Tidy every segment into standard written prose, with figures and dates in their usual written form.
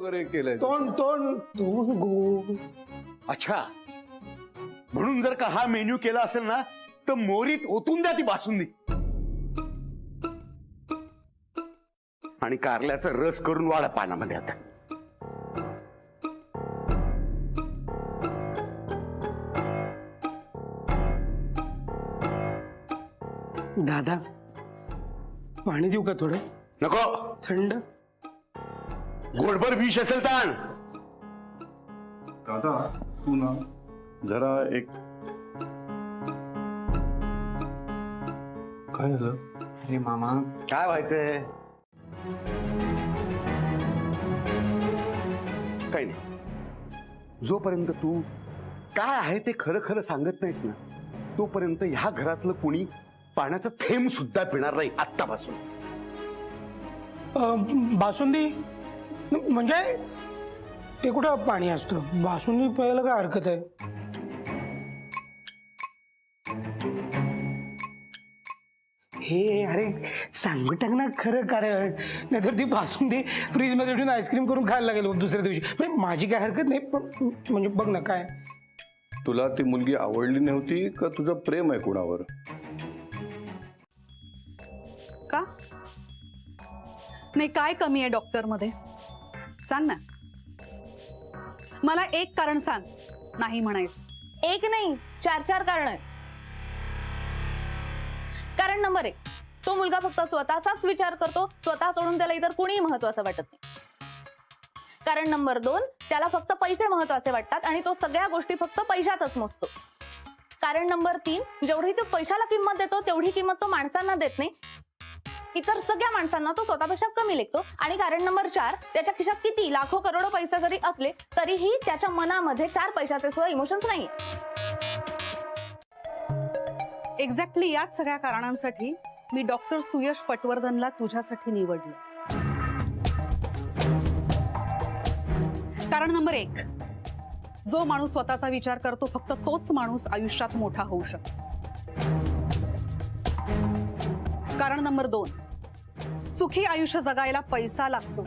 वगैरे केलंय. तोंड तोंड तोंड गोड. अच्छा, म्हणून जर का हा मेन्यू केला असेल ना तर मोरीत ओतून द्या ती बासुंदी आणि कारल्याचा रस करून वाढा पानामध्ये. आता दादा पाणी देऊ का थोडं? नको, थंड. गोडभर विष असेल तर. दादा तू ना जरा एक. काय झालं? अरे मामा, काय व्हायचंय? काही नाही. जोपर्यंत तू काय आहे ते खरं खरं सांगत नाहीस ना तोपर्यंत ह्या घरातलं कुणी पाण्याचा थेंब सुद्धा पिणार नाही आत्तापासून. बासुंदी म्हणजे ते कुठं पाणी असतं? बासुंदी प्यायला काय हरकत आहे? हे अरे सांगू टाक ना खरं कारण, नाहीतर ती बासुंदी फ्रीज मध्ये ठेवून आईस्क्रीम करून खायला लागेल दुसऱ्या दिवशी. म्हणजे माझी काय हरकत नाही, पण म्हणजे बघ ना काय. तुला ती मुलगी आवडली नव्हती का तुझं प्रेम आहे कुणावर? का नाही, काय कमी आहे डॉक्टर मध्ये सांग ना मला. एक कारण सांग नाही म्हणायचं. एक नाही, 4 कारण आहेत. कारण नंबर 1, तो मुलगा फक्त स्वतःचाच विचार करतो, स्वतः सोडून त्याला इतर कुणीही महत्वाचं वाटत नाही. कारण नंबर 2, त्याला फक्त पैसे महत्वाचे वाटतात आणि तो सगळ्या गोष्टी फक्त पैशातच मोजतो. कारण नंबर 3, जेवढी तो पैशाला किंमत देतो तेवढी किंमत तो माणसांना देत नाही. इतर सगळ्या माणसांना तो स्वतःपेक्षा कमी लेखतो. आणि कारण नंबर 4, त्याच्या खिशात किती लाखो करोडो पैसे जरी असले तरीही त्याच्या मनामध्ये 4 पैशाचे सुद्धा इमोशन्स नाहीये. एक्झॅक्टली याच सगळ्या कारणांसाठी मी डॉक्टर सुयश पटवर्धनला तुझ्यासाठी निवडलं. कारण नंबर 1, जो माणूस स्वतःचा विचार करतो फक्त तोच माणूस आयुष्यात मोठा होऊ शकतो. कारण नंबर 2, सुखी आयुष्य जगायला पैसा लागतो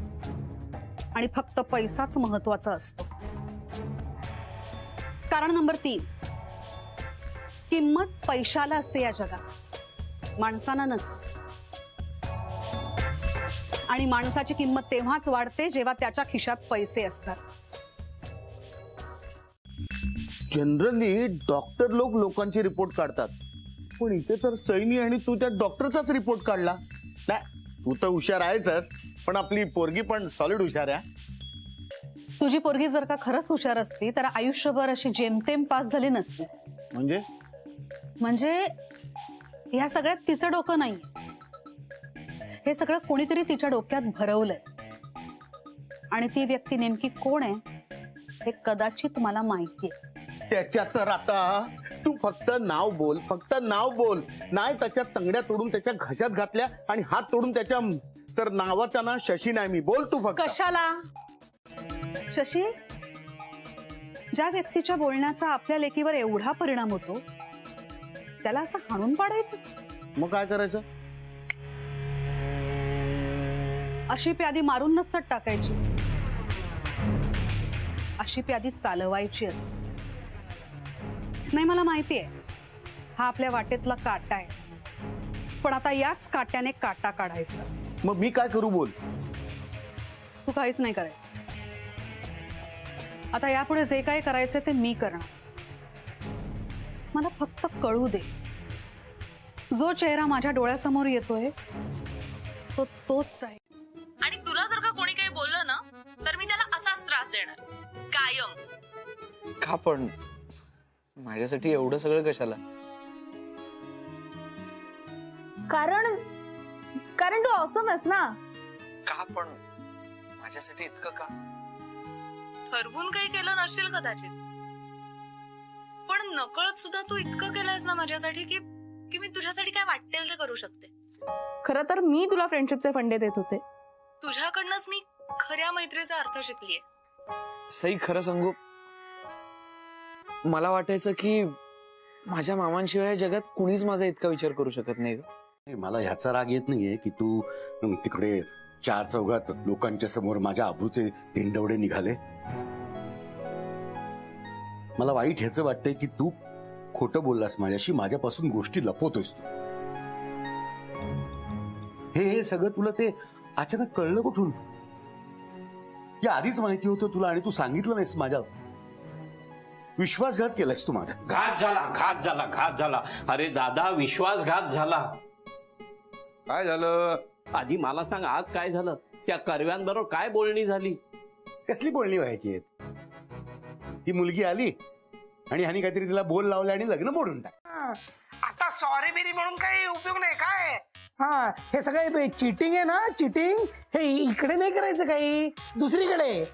आणि फक्त पैसाच महत्वाचा असतो. कारण नंबर 3, किंमत पैशाला असते या जगात, माणसांना नसते. आणि माणसाची किंमत तेव्हाच वाढते जेव्हा त्याच्या खिशात पैसे असतात. जनरली डॉक्टर लोकांचे रिपोर्ट काढतात, पण इथे तर सैनी आणि तू त्या डॉक्टरचाच रिपोर्ट काढला. नाही, तू तर हुशार आहेच, पण आपली पोरगी पण सॉलिड हुशार आहे. तुझी पोरगी जर का खरंच हुशार असती तर आयुष्यभर अशी जेमतेम पास झाली नसती. म्हणजे ह्या सगळ्यात तिचं डोकं नाही, हे सगळं कोणीतरी तिच्या डोक्यात भरवलंय. आणि ती व्यक्ती नेमकी कोण आहे हे कदाचित मला माहितीये. त्याच्या तर आता तू फक्त नाव बोल, फक्त नाव बोल. नाही त्याच्या तंगड्या तोडून त्याच्या घशात घातल्या आणि हात तोडून त्याच्या, तर नावाचा ना शशी नाही मी. बोल तू फक्त. कशाला शशी? ज्या व्यक्तीच्या बोलण्याचा आपल्या लेकीवर एवढा परिणाम होतो त्याला असं हाणून पाडायचं? मग काय करायचं? अशी प्यादी मारून नसतात टाकायची, अशी प्यादी चालवायची असते. नाही, मला माहितीये हा आपल्या वाटेतला काटा आहे, पण आता याच काट्याने काटा काढायचा. मग मी काय करू? बोल. तू काहीच नाही करायचं. आता यापुढे जे काही करायचं ते मी करणार. मला फक्त कळू दे, जो चेहरा माझ्या डोळ्यासमोर येतोय तो तोच आहे. आणि तुला जर का कोणी काही बोललं ना तर मी त्याला असाच त्रास देणार कायम. का पण माझ्यासाठी एवढं सगळं कशाला? कारण तू ऑसम आहेस ना. का पण माझ्यासाठी इतकं का? ठरवून काही केलं नसेल कदाचित, पण नकळत सुद्धा तू इतकं केलंयस ना माझ्यासाठी की मी तुझ्यासाठी काय वाटेल ते करू शकते. खरं तर मी तुला फ्रेंडशिपचे फंडे देत होते. तुझ्याकडनंच मी खऱ्या मैत्रीचा अर्थ शिकलीये. सई, खरं सांगू, मला वाटायचं की माझ्या मामांशिवाय जगात कुणीच माझा इतका विचार करू शकत नाही. मला ह्याचा राग येत नाहीये की तू तिकडे चार चौघात लोकांच्या समोर माझ्या आबरूचे तेंडवडे निघाले. मला वाईट ह्याचं वाटतंय की तू खोटं बोललास माझ्याशी, माझ्यापासून गोष्टी लपवतोयस तू. हे सगळं तुला ते अचानक कळलं कुठून? या आधीच माहिती होतं तुला आणि तू सांगितलं नाहीस. माझ्या विश्वासघात केलायस तू माझा. घात झाला. अरे दादा, विश्वासघात झाला. काय झालं? आधी मला सांग, आज काय झालं? त्या कर्व्यांबरोबर काय बोलणी झाली? कसली बोलणी व्हायची आहेत? ती मुलगी आली आणि ह्यानी काहीतरी तिला बोल लावले आणि लग्न मोडून टाक. आता सॉरी बिरी म्हणून काही उपयोग नाही काय. हा, हे सगळे चिटिंग आहे ना, चिटिंग. हे इकडे नाही करायचं, काही दुसरीकडे.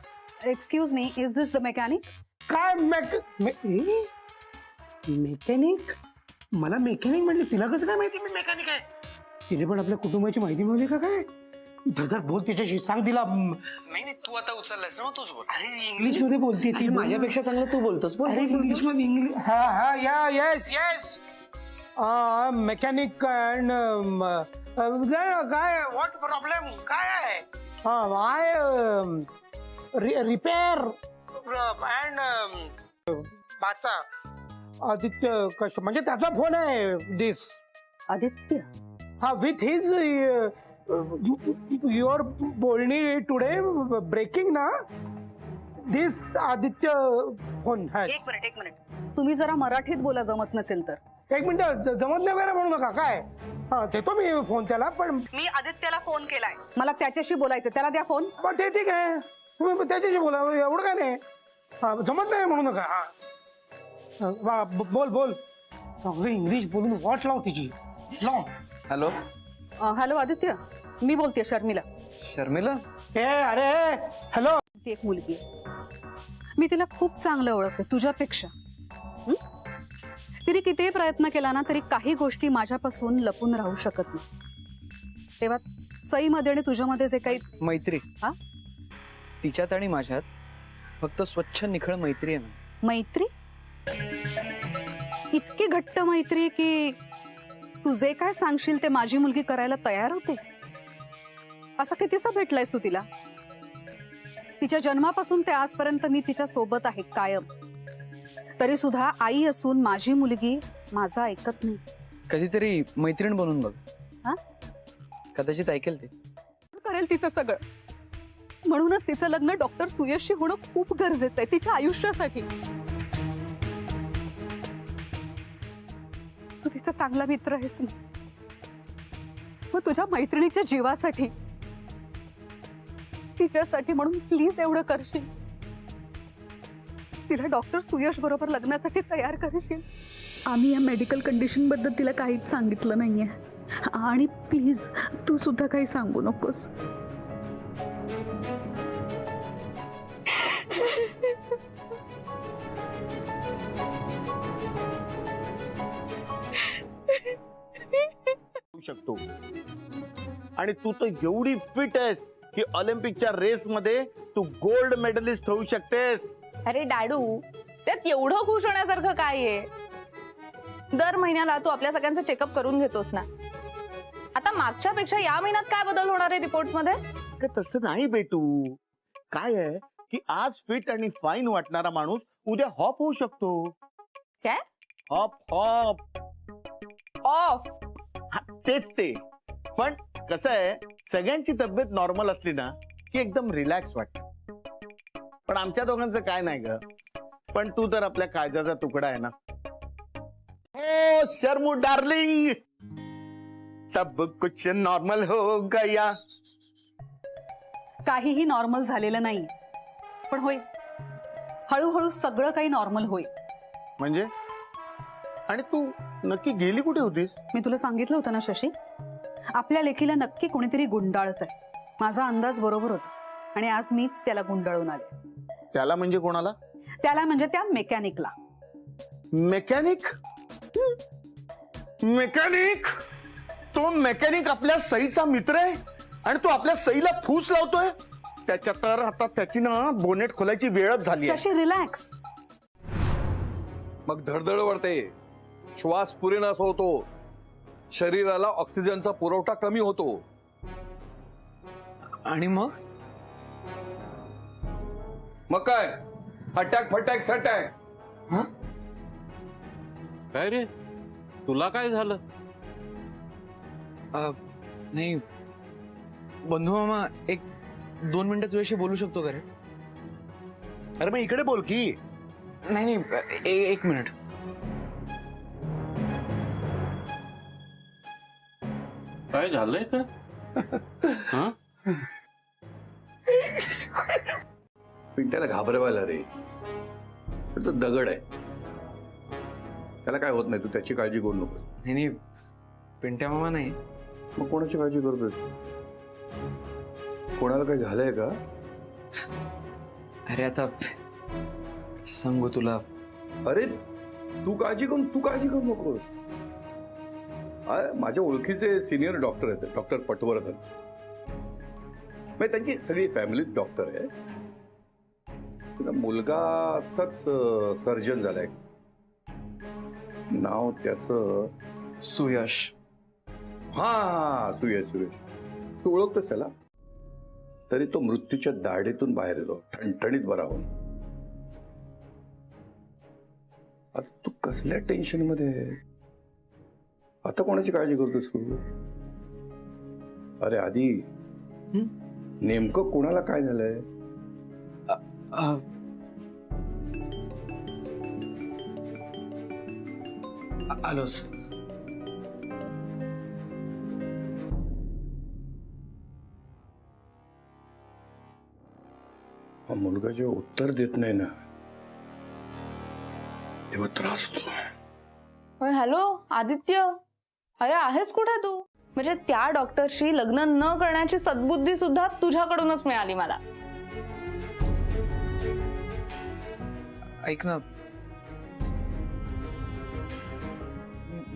Excuse me, is this the mechanic? काय मेकॅनिक? मला मेकॅनिक म्हणले, तिला कसं काय माहिती मी मेकॅनिक आहे? तिने पण आपल्या कुटुंबाची माहिती मिळवली का काय? धर बोल तिच्याशी, सांग तिला. नाही तू आता उचललायस ना, मग तूच बोल. अरे इंग्लिश मध्ये बोलते ती. माझ्यापेक्षा चांगलं तू बोलतोस. बोल. अरे इंग्लिश मध्ये इंग्लिश. हा या येस येस मेकॅनिक अँड काय व्हॉट प्रॉब्लेम काय आहे? आय रिपेअर अँड बाचा आदित्य कश म्हणजे त्याचा फोन आहे दिस. आदित्य? हा, विथ हिज युअर बोलणी टुडे ब्रेकिंग ना, दिस आदित्य फोन. एक मिनिट, तुम्ही जरा मराठीत बोला, जमत नसेल तर. एक मिनिट, जमत नाही वगैरे म्हणू नका काय. हा, देतो मी फोन त्याला, पण मी आदित्यला फोन केलाय, मला त्याच्याशी बोलायचं, त्याला द्या फोन. ते ठीक आहे, तुम्ही त्याच्याशी बोला, एवढं काय नाही. हा, जमत नाही म्हणू नका. हा, बोल बोल. चांगलं इंग्लिश बोलून वाट लाव तिची, लाव. हॅलो हॅलो आदित्य, मी बोलते शर्मिला. शर्मिला? अरे हॅलो. ती एक मुलगी आहे, मी तिला खूप चांगलं ओळखते तुझ्यापेक्षा. तिने कितीही प्रयत्न केला ना तरी काही गोष्टी माझ्यापासून लपून राहू शकत नाही. तेव्हा सईमध्ये आणि तुझ्यामध्ये जे काही मैत्री, हा, तिच्यात आणि माझ्यात फक्त स्वच्छ निखळ मैत्री आहे. मैत्री? इतकी घट्ट मैत्री की तू जे काय सांगशील ते माझी मुलगी करायला तयार होते? असं कितीसा भेटलायस तू तिला? तिच्या जन्मापासून ते आजपर्यंत मी तिच्या सोबत आहे कायम. तरी सुद्धा आई असून माझी मुलगी माझं ऐकत नाही. कधीतरी मैत्रीण बनून बघ. हा, कदाचित ऐकेल ते. करेल तिचं सगळं. म्हणूनच तिचं लग्न डॉक्टर सुयशशी होणं खूप गरजेचं आहे तिच्या आयुष्यासाठी. तू तिचा चांगला मित्र आहेस ना, मग तुझ्या मैत्रिणीच्या जीवासाठी, तिच्यासाठी म्हणून प्लीज एवढं करशील? तिला डॉक्टर सुयश बरोबर लग्नासाठी तयार करशील? आम्ही या मेडिकल कंडिशन बद्दल तिला काहीच सांगितलं नाहीये, आणि प्लीज तू सुद्धा काही सांगू नकोस. शकतो. आणि तू तर एवढी फिट आहेस की ऑलिम्पिकच्या रेस मध्ये तू गोल्ड मेडलिस्ट होऊ शकतेस. अरे डॅडू, त्यात एवढं खुश होण्यासारखं काय आहे? दर महिन्याला तू आपल्या सगळ्यांचं चेकअप करून घेतोस ना. आता मागच्या पेक्षा या महिन्यात काय बदल होणार आहे रिपोर्ट्स मध्ये? तसं नाही बेटू. काय आहे की आज फिट आणि फाईन वाटणारा माणूस उद्या हॉप होऊ शकतो. काय? Hop hop off? तेच ते. पण कसं आहे, सगळ्यांची तब्येत नॉर्मल असली ना की एकदम रिलॅक्स वाटत. पण आमच्या दोघांचं काय नाही ग. पण तू तर आपल्या काळजाचा तुकडा आहे ना. ओ शर्मू डार्लिंग, सब कुछ नॉर्मल हो गया. काहीही नॉर्मल झालेलं नाही, पण होईल हळूहळू सगळं काही नॉर्मल होईल. म्हणजे? आणि तू नक्की गेली कुठे होतीस? मी तुला सांगितलं होतं ना शशी, आपल्या लेकीला नक्की कोणीतरी गुंडाळत आहे. माझा अंदाज बरोबर होता आणि आज मीच त्याला गुंडाळून आले. त्याला म्हणजे कोणाला? त्याला म्हणजे त्या मेकॅनिकला. मेकॅनिक? मेकॅनिक? तो मेकॅनिक आपल्या सईचा मित्र आहे आणि तो आपल्या सईला फूस लावतोय. त्याच्या तर आता त्याची ना बोनेट खोलायची वेळच झाली. शशी रिलॅक्स. मग धडधड वाढते, श्वास पुरेनास होतो, शरीराला ऑक्सिजनचा पुरवठा कमी होतो. आणि मग मग काय अटॅक फटॅक सटॅक. काय रे तुला काय झालं? नाही बंधू मामा, एक 2 मिनिटं तुझ्याशी बोलू शकतो का रे? अरे मग इकडे बोल की. नाही एक मिनिट. काय झालंय का? हा? पिंट्याला घाबरवायला रे, पण तो दगड आहे, त्याला काय होत नाही, तू त्याची काळजी करू नकोस. नाही पिंट्या मामा नाही. मग कोणाची काळजी करतोय? कोणाला काय झालंय का? अरे आता कसं सांगू तुला. अरे तू काळजी करू नकोस. माझ्या ओळखीचे सिनियर डॉक्टर आहेत, डॉक्टर पटवर्धन. म्हणजे त्यांची सगळी फॅमिलीच डॉक्टर आहे. तुझा मुलगा आताच सर्जन झालाय, नाव त्याचं सुयश. हा सुयश. तू ओळखतोस त्याला? तरी तो मृत्यूच्या दाढेतून बाहेर येतो ठणठणीत बरा होऊन. आता तू कसल्या टेन्शन मध्ये आहेस? आता कोणाची काळजी करतोस तू? अरे आधी नेमकं कोणाला काय झालंय? आलोस. हा मुलगा जेव्हा उत्तर देत नाही ना तेव्हा त्रास होतो. हॅलो आदित्य, अरे आहेस कुठे तू? म्हणजे त्या डॉक्टरशी लग्न न करण्याची सद्बुद्धी सुद्धा तुझ्याकडूनच मिळाली मला. ऐक ना,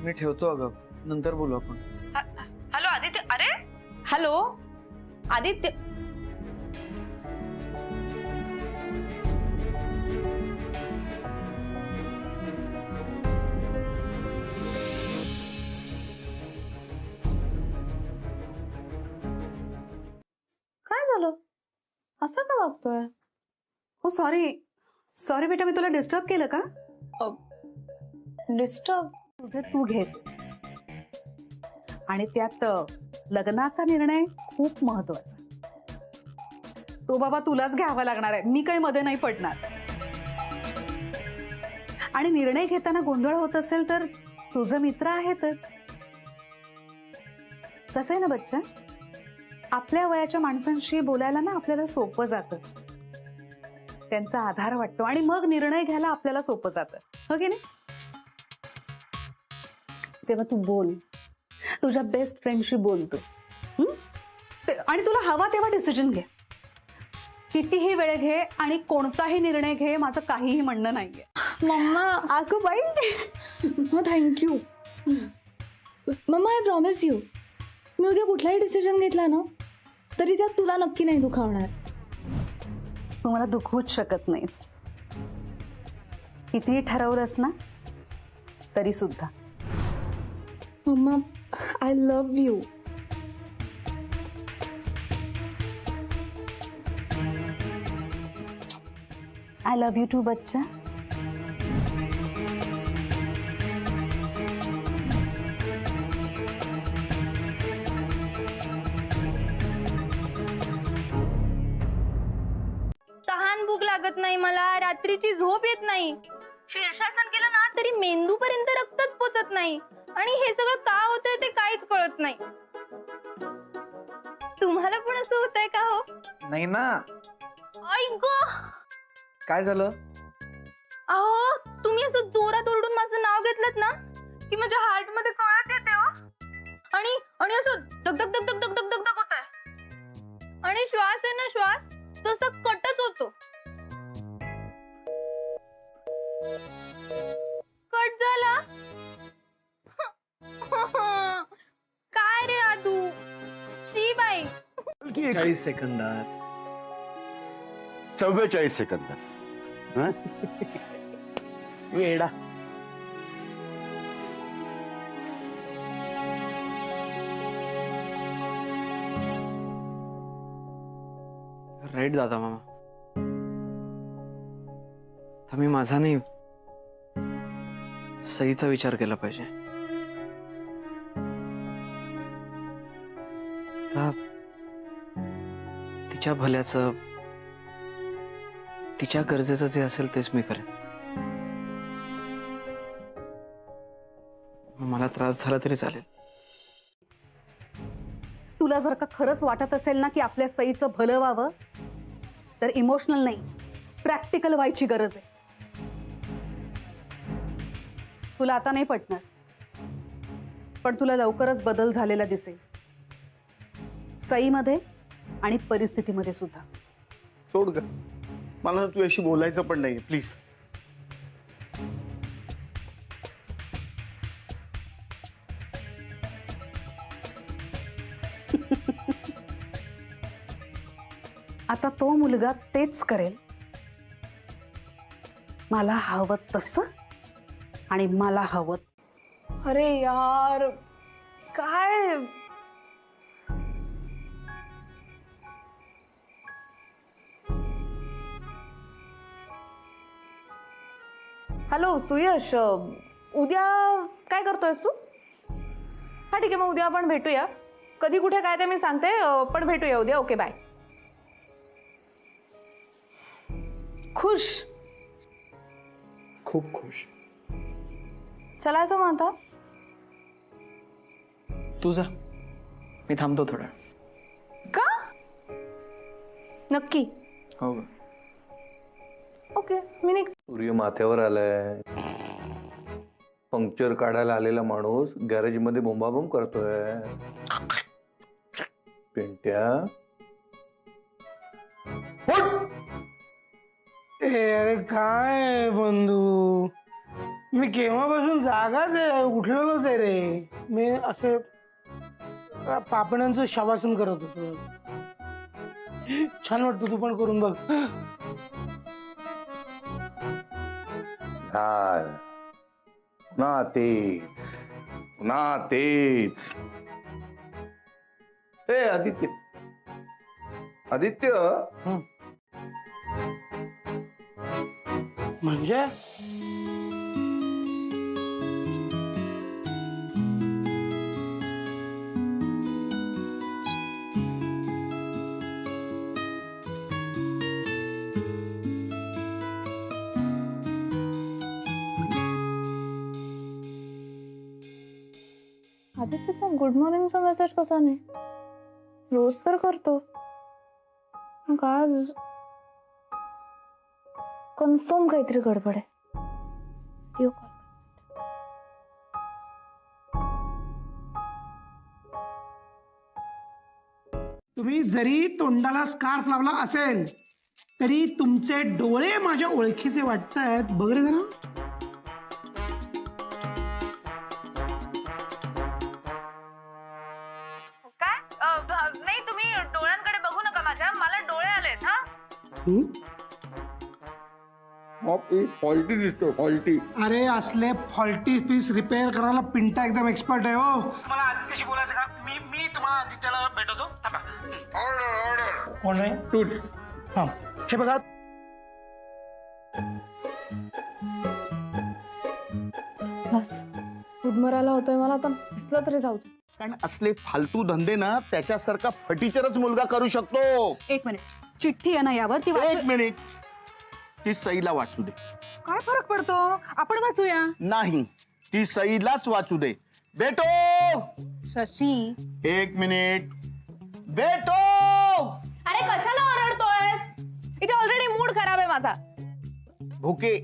मी ठेवतो अगं, नंतर बोलू आपण. हॅलो आदित्य. अरे हॅलो आदित्य. काय झालं? असं का वागतोय? हो सॉरी बेटा, मी तुला डिस्टर्ब केलं का? डिस्टर्ब? तुझे तू घ्यायचे, आणि त्यात लग्नाचा निर्णय खूप महत्वाचा. तो बाबा तुलाच घ्यावा लागणार आहे, मी काही मध्ये नाही पडणार. आणि निर्णय घेताना गोंधळ होत असेल तर तुझं मित्र आहेतच. कसं आहे ना बच्चा, आपल्या वयाच्या माणसांशी बोलायला ना आपल्याला सोपं जातं, त्यांचा आधार वाटतो, आणि मग निर्णय घ्यायला आपल्याला सोपं जातं, हो की नाही? तेव्हा तू बोल, तुझ्या बेस्ट फ्रेंडशी बोल तू, आणि तुला हवा तेव्हा डिसिजन घे. कितीही वेळ घे आणि कोणताही निर्णय घे, माझं काहीही म्हणणं नाहीये. मम्मा. अगं बाई, thank you mamma. I promise you, मी उद्या कुठलाही डिसिजन घेतला ना तरी त्यात तुला नक्की नाही दुखावणार. तू मला दुखवूच शकत नाहीस, कितीही ठरवलंस ना तरी सुद्धा. मम्मा I love you. I love you too बच्चा. तहान भूक लागत नाही मला, रात्रीची झोप येत नाही, शीर्षासन केलं ना तरी मेंदू पर्यंत रक्तच पोचत नाही, आणि हे सगळं का होतंय ते काहीच कळत नाही. तुम्हाला पण असं होतंय का हो? नाही ना. ऐक, काय झालं? अहो तुम्ही असं जोरात ओरडून माझं नाव घेतलं ना की माझ्या हार्ट मध्ये कळत येते हो, आणि असं धक धक धक धक धक धक धक धक होतंय, आणि श्वास आहे ना, श्वास तसा कटच होतो. कट झाला. काय रे आदू? शी बाई. 40 सेकंदात. 44 सेकंदात. वेडा. राईट दादा मामा. तर मी माझा नाही सईचा विचार केला पाहिजे. तिच्या भल्याचं तिच्या गरजेचं जे असेल तेच मी करेन. मला त्रास झाला तरी चालेल. तुला जर का खरंच वाटत असेल ना की आपल्या सईचं भलं व्हावं तर इमोशनल नाही प्रॅक्टिकल व्हायची गरज आहे. तुला आता नाही पटणार पण तुला लवकरच बदल झालेला दिसेल सईमध्ये आणि परिस्थितीमध्ये सुद्धा. सोड ग, मला ना तुझ्याशी बोलायचं पण नाही प्लीज. आता तो मुलगा तेच करेल मला हवं तसं आणि मला हवं. अरे यार काय हॅलो सुयश, उद्या काय करतोयस तू? हा ठीक आहे, मग उद्या आपण भेटूया. कधी कुठे काय ते मी सांगते, पण भेटूया उद्या. Okay bye. खुश? खूप खुश. चलायचं मग आता? तू जा, मी थांबतो थोडा. का? नक्की? हो. ओके, मी निघ. सूर्य माथ्यावर आलाय. पंक्चर काढायला आलेला माणूस गॅरेज मध्ये बोंबाबोंब करतोय. पिंट्या अरे काय बंधू, मी केव्हापासून जागाच आहे, उठलेलोच आहे रे. मी असे पापण्यांचं शवासन करत होतो. छान वाटतं, तू पण करून बघ. ना तेच. ए आदित्य, आदित्य म्हणजे आदित्यचा गुड मॉर्निंगचा मेसेज कसा नाही? रोज तर करतो, मग आज कन्फर्म काहीतरी गडबड आहे. येऊ का? तुम्ही जरी तोंडाला स्कार्फ लावला असेल तरी तुमचे डोळे माझ्या ओळखीचे वाटतायत. बघ रे जरा. नाही, तुम्ही डोळ्यांकडे बघू नका माझ्या, मला डोळे आलेत. हा फॉल्टी दिसतो, फॉल्टी. अरे असले फॉल्टी पीस रिपेअर करायला पिंटा एकदम एक्सपर्ट आहे. हो, मला आदित्यशी बोलायचं का? मी तुम्हाला आदित्यला भेटवतो. थांबा. ऑर्डर. कोण आहे? तूच. हा, हे बघा. उदमरायला होतोय मला, आता दिसलं तरी जाऊ दे. कारण असले फालतू धंदे ना त्याच्यासारखा फटीचरच मुलगा करू शकतो. एक मिनिट, चिठ्ठी आहे ना यावर, ती एक मिनिट, ती सईला वाचू दे. काय फरक पडतो? आपण वाचूया. नाही, ती सईलाच वाचू दे. बेटो, शशी, एक मिनिट. बेटो, अरे कशाला ओरडतोयस? इथे ऑलरेडी मूड खराब आहे माझा. भुके.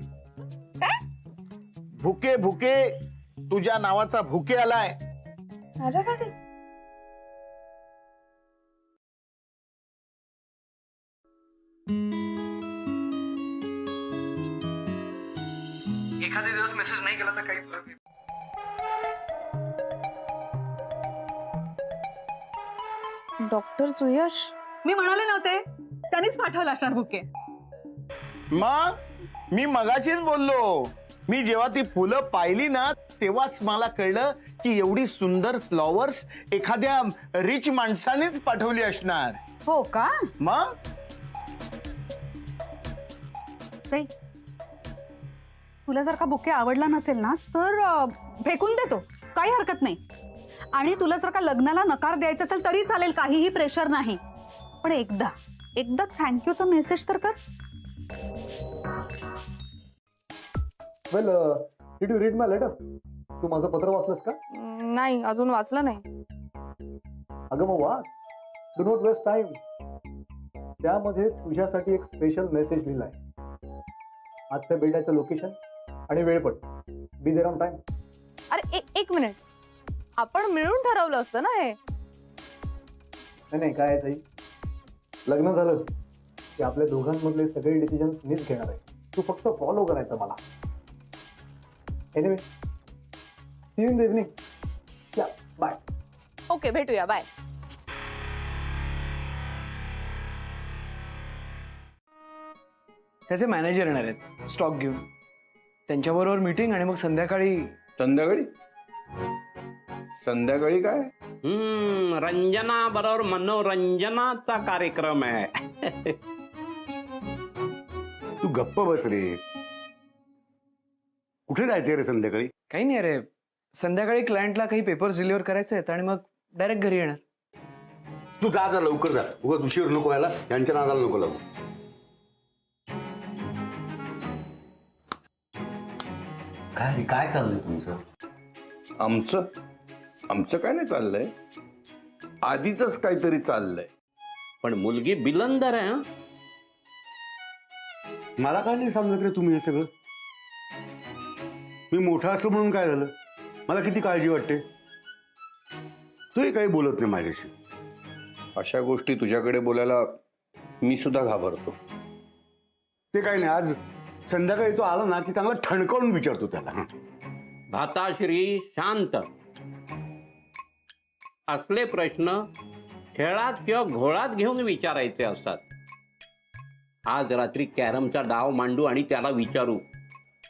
काय? भुके भुके, तुझ्या नावाचा भुके आलाय. माझ्यासाठी? एखादे दिवस मेसेज नाही केला तर काही फरक नाही. डॉक्टर सुयश, मी म्हणाले नव्हते? त्यांनीच पाठवलं असणार बुके. मग मी मगाशीच बोललो. मी जेव्हा ती फुलं पाहिली ना तेव्हाच मला कळलं की एवढी सुंदर फ्लॉवर्स एखाद्या रिच माणसानेच पाठवली असणार. हो का? मग सई, तुला जर का बुके आवडला नसेल ना तर फेकून देतो, काही हरकत नाही. आणि तुला जर का लग्नाला नकार द्यायचा असेल तरी चालेल, काहीही प्रेशर नाही. पण एकदा थँक्यूचा मेसेज तर कर. Well did you read my letter? तू माझं पत्र वाचलंस का? नाही, अजून वाचलं नाही. अगं मग वाच. Do not waste time. त्यामध्ये तुझ्यासाठी एक स्पेशल मेसेज लिहिलाय. आजच्या भेटायचं लोकेशन आणि वेळ पण. Be there on time. अरे एक मिनिट, आपण मिळून ठरवलं असतं ना हे. नाही काय आहे ताई, लग्न झालं की आपल्या दोघांमधले सगळे डिसिजन मीच घेणार आहे. तू फक्त फॉलो करायचं मला. Anyway, see you in the evening. या बाय. ओके, भेटूया, बाय. त्याचे मॅनेजर येणार आहेत स्टॉक घेऊन, त्यांच्याबरोबर मीटिंग आणि मग संध्याकाळी. संध्याकाळी काय? रंजना बरोबर मनोरंजनाचा कार्यक्रम आहे. तू गप्प बस रे. कुठे जायचंय रे संध्याकाळी? काही नाही रे, संध्याकाळी क्लायंटला काही पेपर्स डिलिव्हर करायचे आहेत आणि मग डायरेक्ट घरी येणार. तू जा लवकर जा. उगाच उशीर नको व्हायला, यांच्या नादाला नको लावू. काय चाललंय तुमचं? आमचं काय नाही चाललंय, आधीच काहीतरी चाललंय. पण मुलगी बिलंदर आहे. मला काय नाही समजत रे तुम्ही हे सगळं. मी मोठा असलो म्हणून काय झालं? मला किती काळजी वाटते. तूही काही बोलत नाही माझ्याशी. अशा गोष्टी तुझ्याकडे बोलायला मी सुद्धा घाबरतो. ते काही नाही, आज संध्याकाळी तो आला ना की चांगला ठणकावून विचारतो त्याला. भाताश्री शांत. असले प्रश्न खेळात किंवा घोळात घेऊन विचारायचे असतात. आज रात्री कॅरमचा डाव मांडू आणि त्याला विचारू.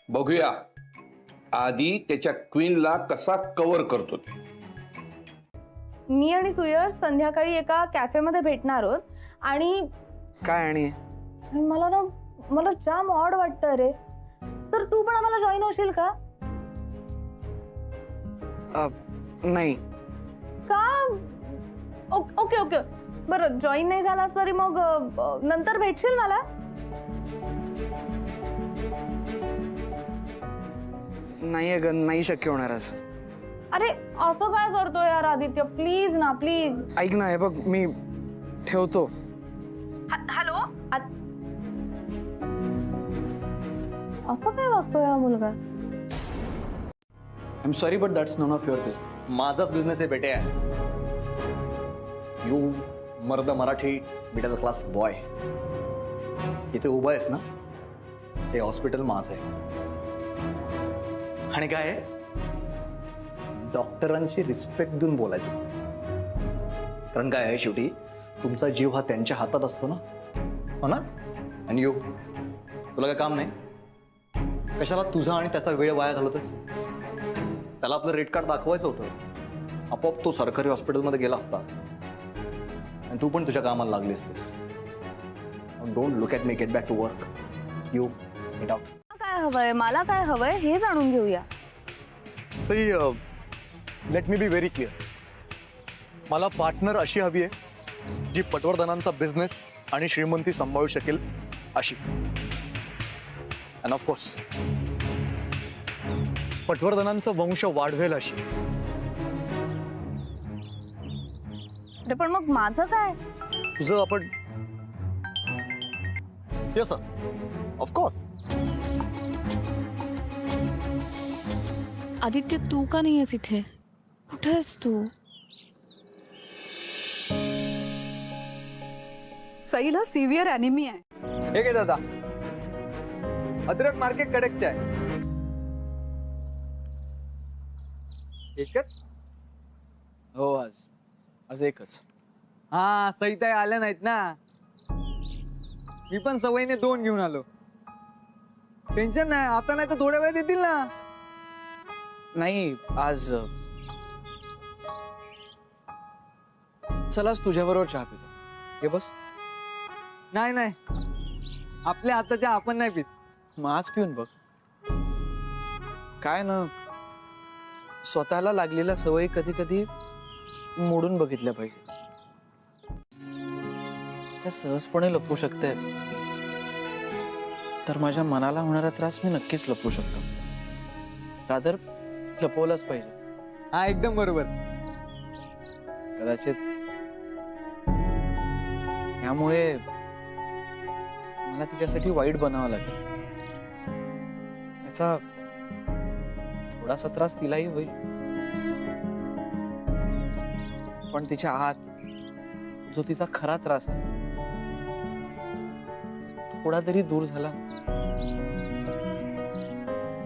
बघूया आधी त्याच्या क्वीनला कसा कव्हर करतो ते. मी आणि सुयश संध्याकाळी एका कॅफेमध्ये भेटणार आहोत. आणि काय आणि मला जाम ऑड वाटतं रे. तर तू पण आम्हाला जॉईन होशील का? नाही. का? ओके ओके, बरं, जॉईन नाही झालास तरी मग नंतर भेटशील मला? नाही अगं, नाही शक्य होणार असं. अरे असं काय करतो यार आदित्य, प्लीज ना प्लीज. ऐक ना, हे बघ मी ठेवतो. हॅलो, असं काय वागतोय हा मुलगा? I am sorry but that's none of your business. माझाच बिझनेस आहे बेटे. यू मर्द मराठी मिडल क्लास बॉय इथे उभा आहेस ना, हे हॉस्पिटल माझं आहे. आणि काय आहे, डॉक्टरांची रिस्पेक्ट देऊन बोलायचं. कारण काय आहे, शेवटी तुमचा जीव हा त्यांच्या हातात असतो ना, हो ना. आणि यू, तुला काय काम नाही? कशाला तुझा आणि त्याचा वेळ वाया घालवतोस? त्याला आपलं रेट कार्ड दाखवायचं होतं, आपोआप तो सरकारी हॉस्पिटलमध्ये गेला असता आणि तू पण तुझ्या कामाला लागली असतेस. Don't look at me, get back to work. You get out. काय हवंय, मला काय हवंय हे जाणून घेऊया. Sai, let me be very clear. मला पार्टनर अशी हवी आहे जी पटवर्धनांचा बिझनेस आणि श्रीमंती सांभाळू शकेल अशी. अँड ऑफकोर्स पटवर्धनांचा वंश वाढवेल अशी. पण मग माझं काय? तुझं आपण. Yes sir, of course. आदित्य, तू का नाही आहेस इथे? कुठे आहेस तू? सईला सिव्हिअर ॲनिमिया आहे. हे घे दादा, अद्रक मार्केट कडक आहे. एकच? हो, आज एकच. हा, सईताई आल्या नाहीत ना. मी पण सवयीने 2 घेऊन आलो. टेन्शन नाही, आता नाही तर थोड्या वेळ देतील ना. नाही, आज चलाच तुझ्याबरोबर चहा पितो. हे बस. नाही, आपल्या हाताच्या आपण नाही पित. मग आज पिऊन बघ. काय ना, स्वतःला लागलेल्या सवयी कधी कधी मोडून बघितल्या पाहिजे. त्या सहजपणे लपवू शकते, तर माझ्या मनाला होणारा त्रास मी नक्कीच लपवू शकतो. रादर लपवलाच पाहिजे. हा एकदम बरोबर. कदाचित यामुळे मला तिच्यासाठी वाईट बनावं लागेल. त्याचा थोडासा त्रास तिलाही होईल, पण तिच्या आत जो तिचा खरा त्रास आहे थोडा तरी दूर झाला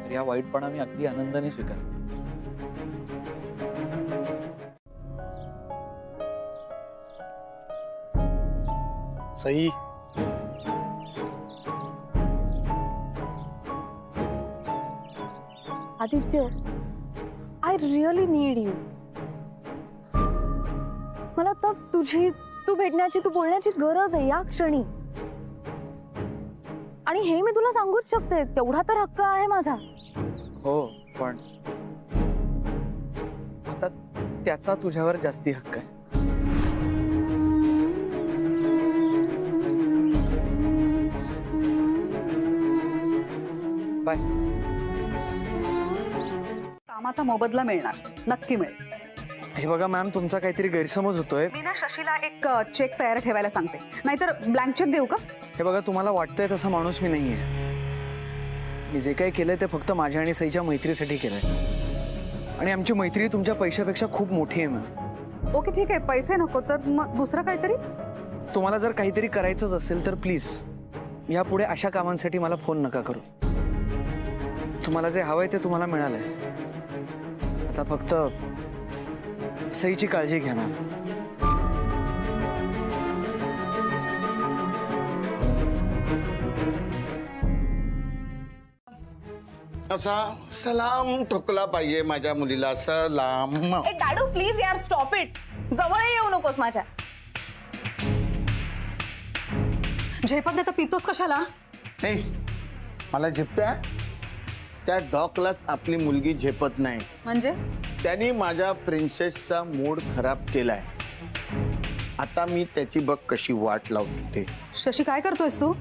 तर या वाईटपणा मी अगदी आनंदाने स्वीकार. Sai, Aditya, I really need you. मला आता तू भेटण्याची, तू बोलण्याची गरज आहे या क्षणी. आणि हे मी तुला सांगूच शकते, तेवढा तर हक्क आहे माझा. हो, पण आता त्याचा तुझ्यावर जास्ती हक्क आहे. बाय. कामाचा मोबदला मिळणार, नक्की मिळेल. हे बघा मॅम, तुमचा काहीतरी गैरसमज होतोय. मी ना शशीला एक चेक तयार ठेवायला सांगते, नाहीतर ब्लँक चेक देऊ का? हे बघा, तुम्हाला वाटतंय तसा माणूस मी नाहीये. मी जे काही केलंय ते फक्त माझ्या आणि सईच्या मैत्रीसाठी केलंय. आणि आमची मैत्री तुमच्या पैशापेक्षा खूप मोठी आहे मॅम. ओके ठीक आहे, पैसे नको तर मग दुसरं काहीतरी. तुम्हाला जर काहीतरी करायचंच असेल तर प्लीज यापुढे अशा कामांसाठी मला फोन नका करू. तुम्हाला जे हवंय ते तुम्हाला मिळालंय. आता फक्त सईची काळजी घ्या ना. असा सलाम ठोकला पाहिजे माझ्या मुलीला. सलाम. ए डाडू प्लीज यार, स्टॉप इट. जवळ येऊ नकोस माझ्या. झेपत नाही तर पितोच कशाला? नाही, मला झेपत्या. त्या डॉकलाच आपली मुलगी झेपत नाही. म्हणजे त्यांनी माझ्या प्रिन्सेसचा मूड खराब केलाय. आता मी त्याची बघ कशी वाट लावतो ते. शशी काय करतोयस तू?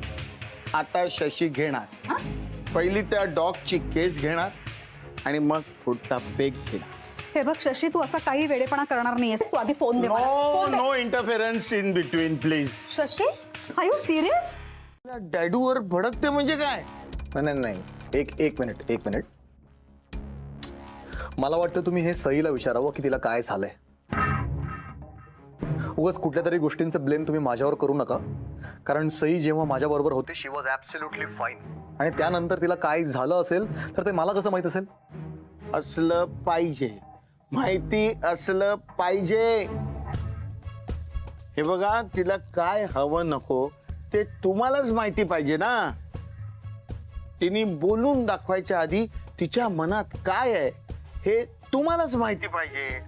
आता शशी घेणार. पहिली त्या डॉगची केस घेणार आणि मग पुढचा पेग घेणार. हे बघ शशी, तू असा काही वेडेपणा करणार नाहीयेस. तू आधी फोन दे मला. फोन दे. No interference in between please. Shashi, are you serious? डॅडूवर भडकते म्हणजे काय? नाही, एक मिनिट. मला वाटतं तुम्ही हे सईला विचारावं की तिला काय झालंय. उगाच कुठल्या तरी गोष्टींचं ब्लेम तुम्ही माझ्यावर करू नका. कारण सई जेव्हा माझ्याबरोबर होते शी वॉज ॲब्सोल्युटली फाईन. आणि त्यानंतर तिला काय झालं असेल तर ते मला कसं माहित असेल? असलं पाहिजे, माहिती असलं पाहिजे. हे बघा, तिला काय हवं नको ते तुम्हालाच माहिती पाहिजे ना. तिने बोलून दाखवायच्या आधी तिच्या मनात काय आहे हे तुम्हालाच माहिती पाहिजे.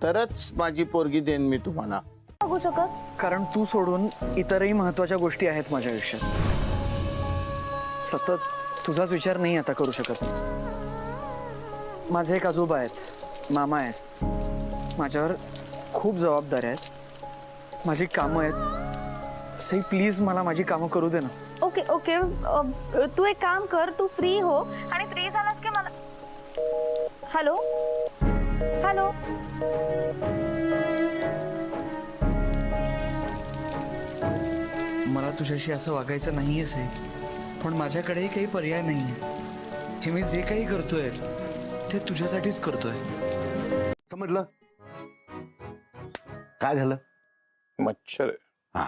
तरच माझी पोरगी देईन मी तुम्हाला. बघू शकत. कारण तू सोडून इतरही महत्वाच्या गोष्टी आहेत माझ्या आयुष्यात. सतत तुझाच विचार नाही आता करू शकत. माझे एक आजोबा आहेत, मामा आहेत. माझ्यावर खूप जबाबदाऱ्या आहेत, माझी कामं आहेत. सई प्लीज मला माझी कामं करू दे ना. ओके ओके, तू एक काम कर, तू फ्री हो आणि फ्री झालास की मला. Hello hello. मला तुझ्याशी असं वागायचं नाहीयेच आहे, पण माझ्याकडेही काही पर्याय नाहीये. हे मी जे काही करतोय ते तुझ्यासाठीच करतोय. समजलं काय झालं? मच्छर आहे. हा,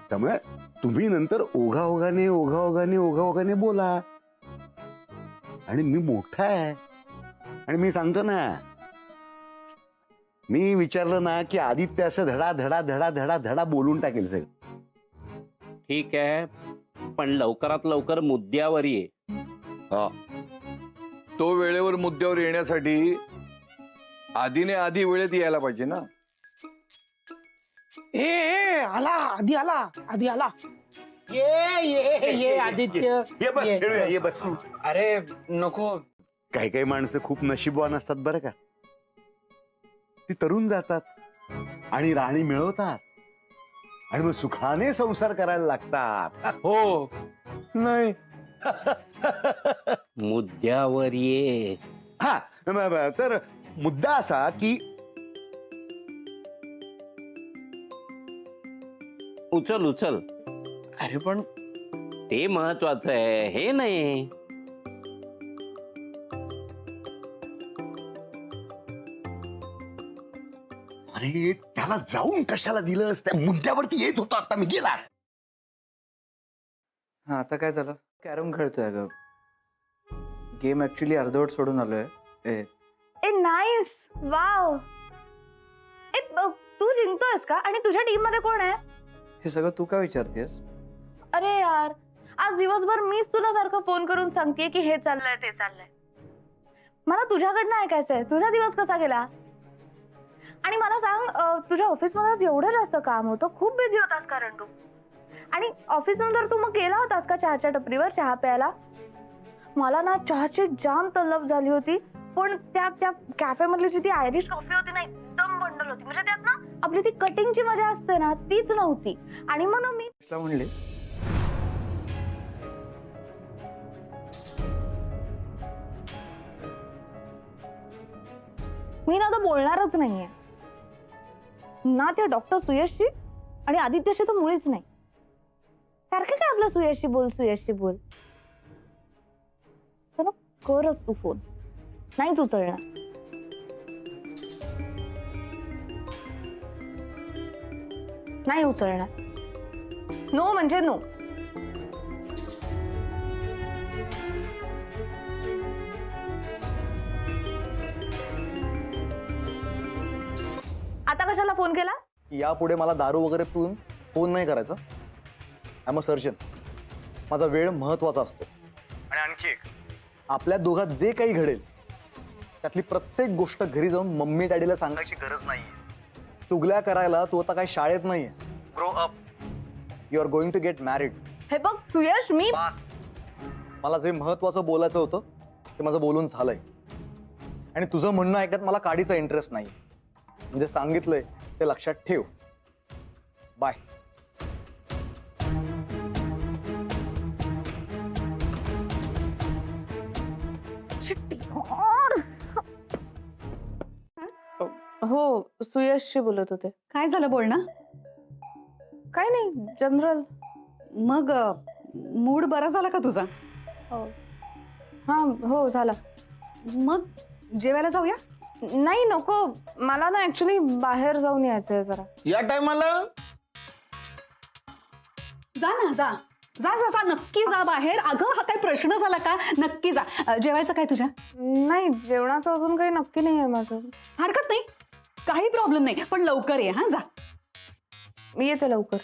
त्यामुळे तुम्ही नंतर ओघाओघाने बोला. आणि मी मोठा आहे आणि मी सांगतो ना, मी विचारलं ना की आदित्य असं धडा धडा धडा धडा धडा बोलून टाकेल सगळं. ठीक आहे, पण लवकरात लवकर मुद्द्यावर ये. हा, तो वेळेवर मुद्द्यावर येण्यासाठी आधी वेळेत यायला पाहिजे ना. आला आधी आला. ये आदित्य ये बस ये. खेळूया, ये बस. अरे नको. काही काही माणसं खूप नशीबवान असतात बरं का. ती तरुण जातात आणि राणी मिळवतात आणि मग सुखाने संसार करायला लागतात. हो. नाही. मुद्द्यावर ये. हा तर मुद्दा असा की उचल उचल. अरे पण ते महत्वाचं आहे, हे नाही. अरे त्याला जाऊन कशाला दिलंस? त्या मुद्द्यावरती येत होता आता मी गेला. हा आता काय झालं? कॅरम खेळतोय ग. गेम ऍक्च्युली अर्धवट सोडून आलोय. ए नाईस, वाव. तू जिंकतोयस का? आणि तुझ्या टीम मध्ये कोण आहे? हे सगळं तू का विचारतेस? अरे यार, आज दिवसभर मीच तुला सारखं फोन करून सांगतेय की हे चाललंय ते चाललंय. मला तुझ्याकडनं ऐकायचंय तुझा दिवस कसा गेला. आणि मला सांग, तुझ्या ऑफिसमध्ये आज एवढं जास्त काम होतं, खूप बिझी होतास कारण तू. आणि ऑफिस नंतर तू मग गेला होतास का चहाच्या टपरीवर चहा प्यायला? मला ना चहाची जाम तलफ झाली होती, पण त्या कॅफे मधली जी ती आयरिश कॉफी होती ना, एकदम बंडल होती. म्हणजे त्यात ना आपली ती कटिंगची मजा असते ना, तीच नव्हती. आणि मग मी म्हणले ना आता बोलणारच नाहीये ना त्या डॉक्टर सुयशशी, आणि आदित्यशी तर मुळीच नाही. सारखं काय आपलं सुयशशी बोल सुयशशी बोल. चला करच तू फोन. नाही तू उचलणार. नाही उचलणार. नो म्हणजे नो. आता कशाला फोन केला? यापुढे मला दारू वगैरे पिऊन फोन नाही करायचा. I am a surgeon. माझा वेळ महत्वाचा असतो. आणि आणखी एक, आपल्या दोघात जे काही घडेल त्यातली प्रत्येक गोष्ट घरी जाऊन मम्मी डॅडीला सांगायची गरज नाहीये. चुगल्या करायला तू आता काही शाळेत नाहीये. Grow up. You are going to get married. हे बघ सुयश, मी मला जे महत्वाचं बोलायचं होतं ते माझं बोलून झालंय. आणि तुझं म्हणणं ऐकत मला काडीचा इंटरेस्ट नाही. म्हणजे सांगितलंय ते लक्षात ठेव. बाय. हो सुयशशी बोलत होते. काय झालं बोलणं? काय नाही, जनरल. मग मूड बरा झाला का तुझा? हा हो झाला. मग जेवायला जाऊया? नाही नको, मला ना ऍक्च्युली बाहेर जाऊन यायचंय जरा. या टायमाला जा ना, जा जा जा जा, नक्की जा बाहेर. अगं हा काय प्रश्न झाला का? नक्की जा. जेवायचं काय तुझ्या? नाही, जेवणाचं अजून काही नक्की नाही आहे माझं. हरकत नाही, काही प्रॉब्लेम नाही, पण लवकर ये. हा जा. मी येते लवकर.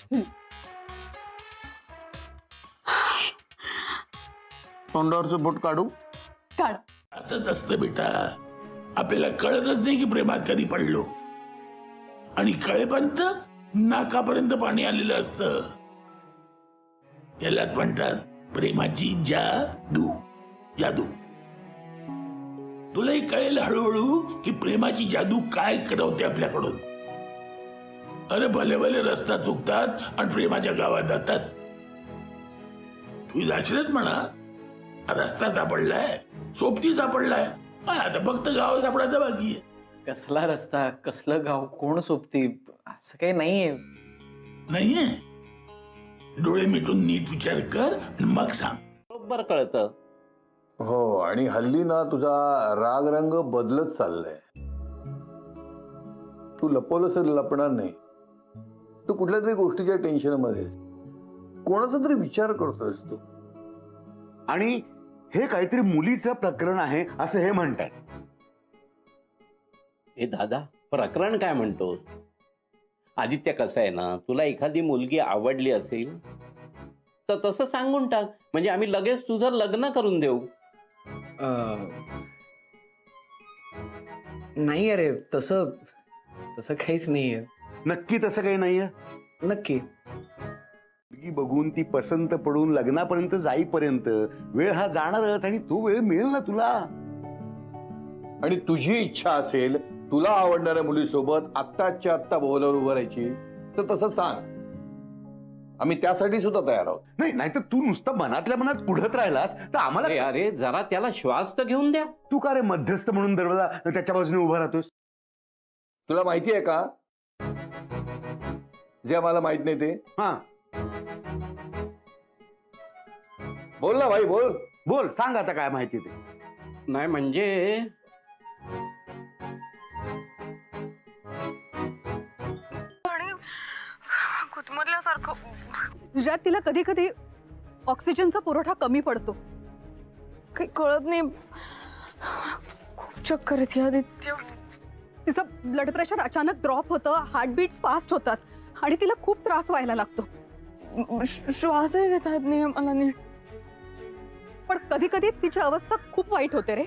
तोंडावरचं बोट काढू. काढ. असंच असतं बेटा, आपल्याला कळतच नाही की प्रेमात कधी पडलो, आणि कळेपर्यंत नाकापर्यंत पाणी आलेलं असतं. त्यालाच म्हणतात प्रेमाची जादू. जादू. तुलाही कळेल हळूहळू की प्रेमाची जादू काय करवते आपल्याकडून. अरे भले भले रस्ता चुकतात आणि प्रेमाच्या गावात जातात. तू जाशीलच म्हणा, रस्ता सापडलाय, सोबती सापडलाय, आता फक्त गाव सापडायचं बाकी आहे. कसला रस्ता, कसलं गाव, कोण सोबती, असं काही नाहीये. नाहीये? डोळे मिटून नीट विचार कर आणि मग सांग. बरोबर कळतं. हो, आणि हल्ली ना तुझा राग रंग बदलत चाललाय. तू लपवलंस लपणार नाही. तू कुठल्या तरी गोष्टीच्या टेन्शन मध्ये, कोणाचा तरी विचार करतोयस तू. आणि हे काहीतरी मुलीचं प्रकरण आहे असं हे म्हणतात. हे दादा, प्रकरण काय म्हणतो? आदित्य, कसं आहे ना, तुला एखादी मुलगी आवडली असेल तर तसं सांगून टाक, म्हणजे आम्ही लगेच तुझं लग्न करून देऊ. नाही अरे, तसं तसं काहीच नाहीये. नक्की तसं काही नाहीये? नक्की. मुलगी बघून ती पसंत पडून लग्नापर्यंत जाईपर्यंत वेळ हा जाणारच आणि तो वेळ मिळेल ना तुला. आणि तुझी इच्छा असेल तुला आवडणाऱ्या मुलीसोबत आत्ताच्या आत्ता बोलावर उभं राहायची तर तसं सांग, आम्ही त्यासाठी सुद्धा तयार आहोत. नाही नाहीतर तू नुसतं मनातल्या मनात पुढत राहिलास तर आम्हाला. अरे अरे जरा त्याला श्वास तर घेऊन द्या. तू का रे मध्यस्थ म्हणून दरवाजा त्याच्या बाजूने उभा राहतोस? तुला माहिती आहे का जे आम्हाला माहित नाही ते? हा बोल ना भाई, बोल बोल, सांग आता काय माहिती ते. नाही म्हणजे तुझ्यात तिला कधी कधी ऑक्सिजनचा पुरवठा कमी पडतो. काही कळत नाही, खूप चक्कर येते आदित्य. तिचं ब्लड प्रेशर अचानक ड्रॉप होतं, हार्टबीट्स फास्ट होतात आणि तिला खूप त्रास व्हायला लागतो. श्वासही घेता येत नाही मला नीट. पण कधी कधी तिची अवस्था खूप वाईट होते रे.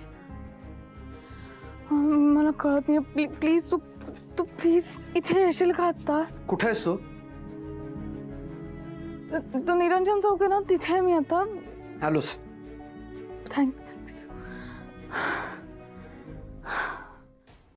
मला कळत नाही. प्लीज तू प्लीज इथे येशील का आता? कुठे आहेस तू? तो निरंजन चौक आहे ना, तिथे आहे मी आता. आलोस. थँक्यू.